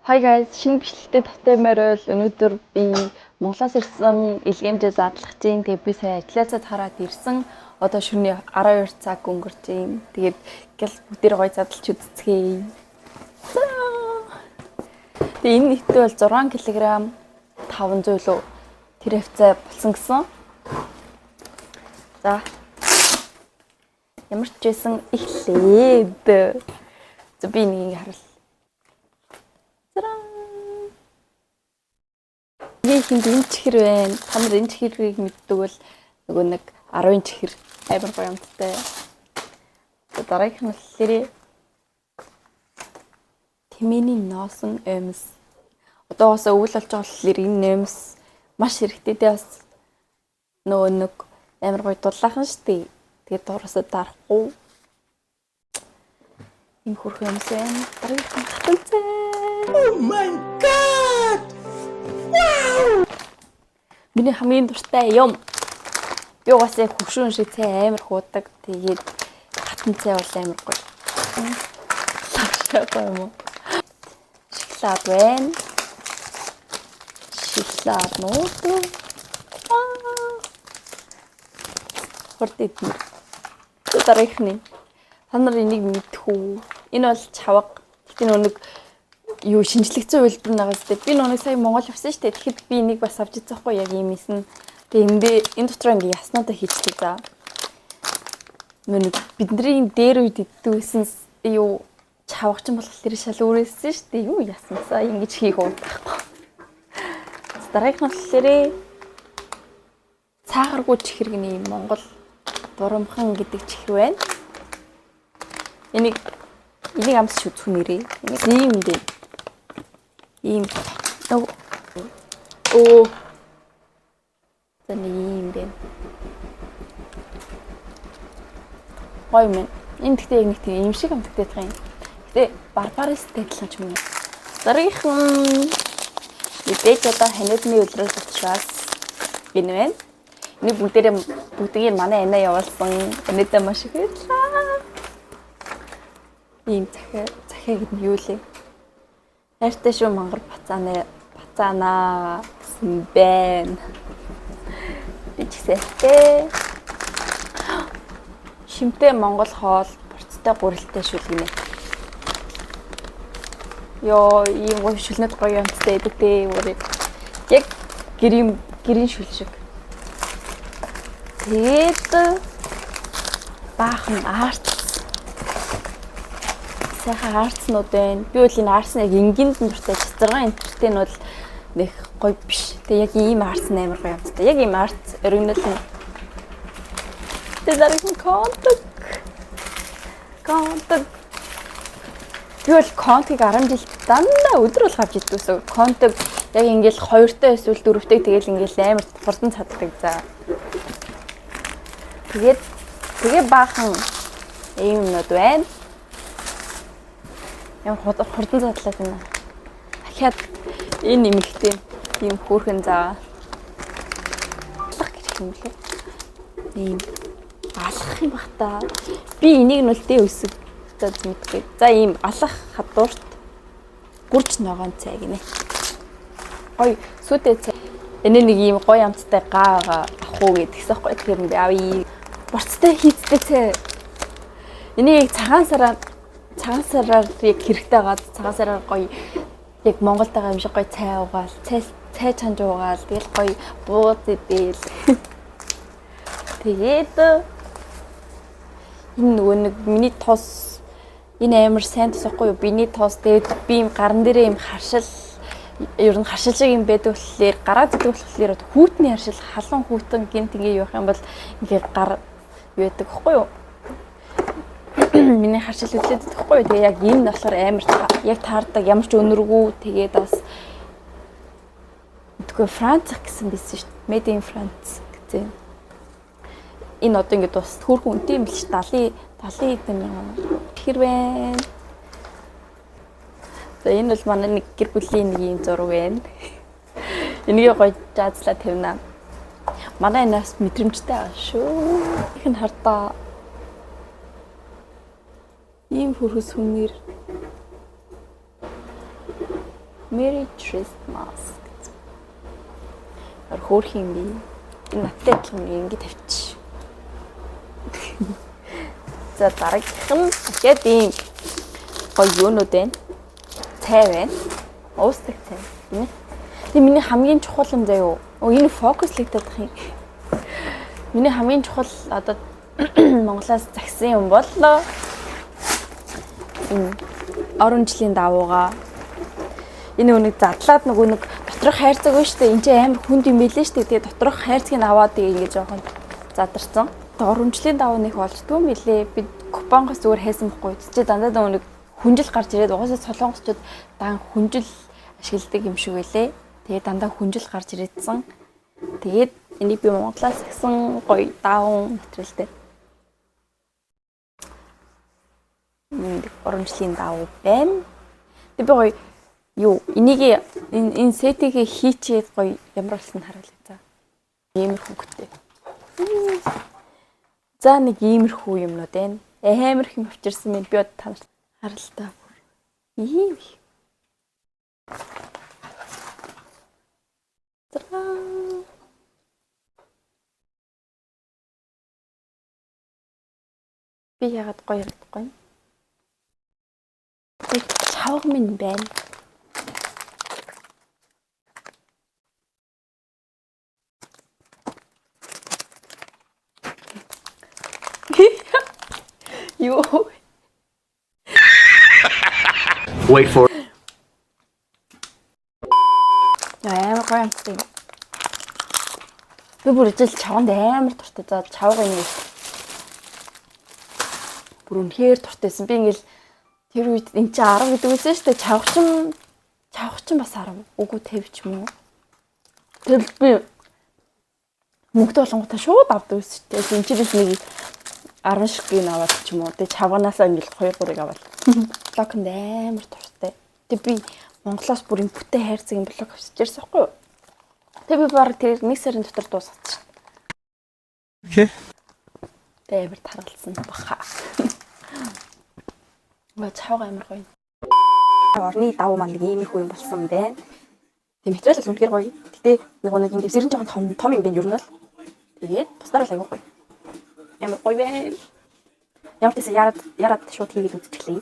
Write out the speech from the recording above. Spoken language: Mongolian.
Hi guys, шинэ бичлэгтэй татаймаар бол өнөөдөр би Монголоос ирсэн илгээмжээ задлах чинь. Тэгээ би сая ажилласаа хараад ирсэн. Одоо шөнийн 12 цаг өнгөрч юм. Тэгээд гэл бүгдээр гоё задлж үзцгээе. Тэгээ энэ нийтдээ бол 6 кг 500 лөө тэр хвцаа болсон гэсэн. За. Ямар ч байсан эхлээд. За би нэг харуул. Хинд энэ чихэр байна. Та нар энэ чихэрийг мэддэг бол нөгөө нэг 10 чихэр амар гоё юмтай. Дараагийнх нь болохоор Тэмээний носон эмс. Одоогоос өвөл болж байгаа болохоор энэ эмс маш хэрэгтэй дээ бас нөгөө нэг амар гоё дулаахан штий. Тэгээд дуурасаа дарахгүй. Ийм хөрх юмс байна. Дараагийнх нь татанцаа. Oh my god! Wow! Миний хамгийн дуртай юм. Би угаасаа хөвшүүн шиг цай амар хуудаг. Тэгээд хатан цай бол амар гоё. Лавшаа юм уу? Шоколад байна. Шоколад нууд. Хурдид. Дараагийнх нь. Та нар энийг мэдэх үү? Энэ бол чавга. Тэгтээ нэг юу шинжлэгдсэн үйлдвэр нагаас тээ. Би нүг сая Монгол явсан шүү дээ. Тэгэхэд би энийг бас авч ирсэн хгүй яг юм ийсэн. Тэгээ энэ дотор ингээ яснуудаа хийчихлээ за. Нүг бидний дээр үед иддгүйсэн юу чавгач юм болох тэр шал өөрөөсөн шүү дээ. Юу яснасаа ингэж хийх уу таахгүй. Дараагийнх нь болохоор цаагаргүй чихэргний Монгол дурамхан гэдэг чихэр байна. Энийг амс шүтх нэрээ. Ийм дээ. Ийм. Оо. Таны ийм дээ. Гой мэн. Энэ тэгтээ нэг тийм юм шиг амттай байгаа юм. Гэтэ барбаристтэй адилхан ч юм уу. Дараагийнх нь мэдээж одоо ханиадны үлрэл учраас энэ байна. Энийг бүгдийг манай анаа явуулсан. Анаатай маш их баярлалаа. Ийм захиа гэдэг нь юу лээ? Хайртай шүү мангар бацаанаа гэсэн байна. Би ч ихтэй. Шимтэй Монгол хоол бурцтай гурилтай шүлгэнэ. Йоо, ийм гоё шүлнэт гоё юмтай байдаг дээ. Яг гэрийн шүл шиг. Тэгээд баахан арт сайхан арцнууд байна. Би бол энэ арцны яг энгинд дуртай 6 энтертэй нь бол нэг гоё биш. Тэгээ яг ийм арц амар гоё юмтай. Яг ийм арц оригинал нь. Тэгээд дараагийн контак. Би бол контыг 10 жил дандаа өдөр бол авч идвэсэн. Контаг яг ингээл 2-той эсвэл 4-тэй тэгэл ингээл амар хурдан цаддаг за. Тэгээ баахан ийм юмнууд байна. Ямар хурдан задлаад байна. Дахиад энэ нэмэгтэй ийм хөөрхөн заа. Алах гэх юм лээ. Ийм алах юм бах та. Би энийг нь бол дэ өсөг мэдгүй. За ийм алах хадуурт гүрч ногоон цай гинэ. Ой, сүдэ цай. Энэ нэг ийм гоё амттай гаага авах уу гэдгийгсэх гоё тэр би авъя. Борцтой хийцтэй цай. Энийг цагаан сараар яг хэрэгтэй гад цагаан сараар гоё яг Монголд байгаа юм шиг гоё цай уугаал, цай чанж уугаал, тэгэл гоё бууз идээл. Тэгээд энэ нөгөө нэг миний тоос энэ амар сайн тосохгүй юу? Биний тоос тэгээд би юм гарн дээрээ юм харшил ер нь харшил шиг юм байдаг болохоор гараа зэдэг болохоор хүүтний харшил халуун хүүтэн гинт ингээ явах юм бол ингээ гар юу яадаг хэвгүй юу? Миний харшил үлдээд байхгүй. Тэгээ яг энэ болохоор амар яг таардаг ямар ч өнөргүй. Тэгээд бас үгүй Франц гэсэн байсан шүү дээ. Made in France гэсэн. Энэ одоо ингэ бас хөөрхөн үнэтэй юм л ш 70 хэдэн мянган тэр байна. За энэ бол манай нэг гэр бүлийн нэг юм зураг байна. Энийг гоё заазлаа тавина. Манай энэс мэдрэмжтэй аа шүү. Их нь хардаа. Ийм хөрхөс хүнээр Merry Christmas. Хөөх юм би. Энэ наттай адилхан ингэ тавьчих. За дараагийнх нь дахиад ийм гоё юунууд байна. Цай байна. Уустдаг цай. Тэ. Тэгээ миний хамгийн чухал юм заяа. Энэ фокуслэгдэх юм. Миний хамгийн чухал одоо Монголоос загсан юм боллоо. Энэ орон жилийн давууга. Энэ үнийг задлаад нэг доторх хайрцаг байна шүү дээ. Энд чинь амар хүнд юм билээ шүү дээ. Тэгээ доторх хайрцгийг аваад ингэ жоохон задарсан. Орон жилийн давуу нэх болчдгүй юм билээ. Би купонгоос зүгээр хайсан байхгүй. Чи дандаа нэг хүнжил гарч ирээд угаасаа солонгосчууд дан хүнжил ашигладаг юм шиг байлээ. Тэгээ дандаа хүнжил гарч ирээдсэн. Тэгээд энийг би Монголоос гисэн гоё даун материалтай. Оранжлийн дауу байна. Тэг би гоё юу энийг энэ сетийг хийчихэд гоё ямар болсон харуулъя за. Иймэрхүү хөтэй. За нэг иймэрхүү юмнууд байна. Амар их юм авчирсан минь би одоо танарт харалтаа. Ийм их. Би яагаад гоё яригдахгүй юм? Чавга минь байна. Юу? Wait for Амар гоё юм. Би бүр ижил чавганд амар дуртай. За чавга ингэ. Бүр үнэхээр дуртайсэн. Би ингээл тэр үед эн чинь 10 гэдэг үсэн шүү дээ. Чавгачин бас 10. Үгүй 50 ч юм уу. Тэгэл би мөнгө болгонготой шууд авдаг үсэн шүү дээ. Энд чирээс нэг 10 ширхгийг аваад ч юм уу. Тэгээ чавганаасаа ингээл 2-3-ыг аваад. Блокнд амар дуртай. Тэгээ би Монголоос бүр юм бүтэй хайрцаг юм блок авчиж ирсэн байхгүй юу? Тэгээ би баг тэр нэг сарын дотор дуусгачих. Okay. Тэгээ амар таргалсан баха. Маа чавга амар гоё. Орны давуу маань нэг иймэрхүү юм болсон байна. Тэгээ материал бол үнэхээр гоё. Гэтэ нэг юм дэвсэрэн жоохон том юм байна ер нь л. Тэгээд бусдаар л аягүй гоё. Ямар гоё вэ? Ямар ч яарад шууд хийгээд үзчихлээ.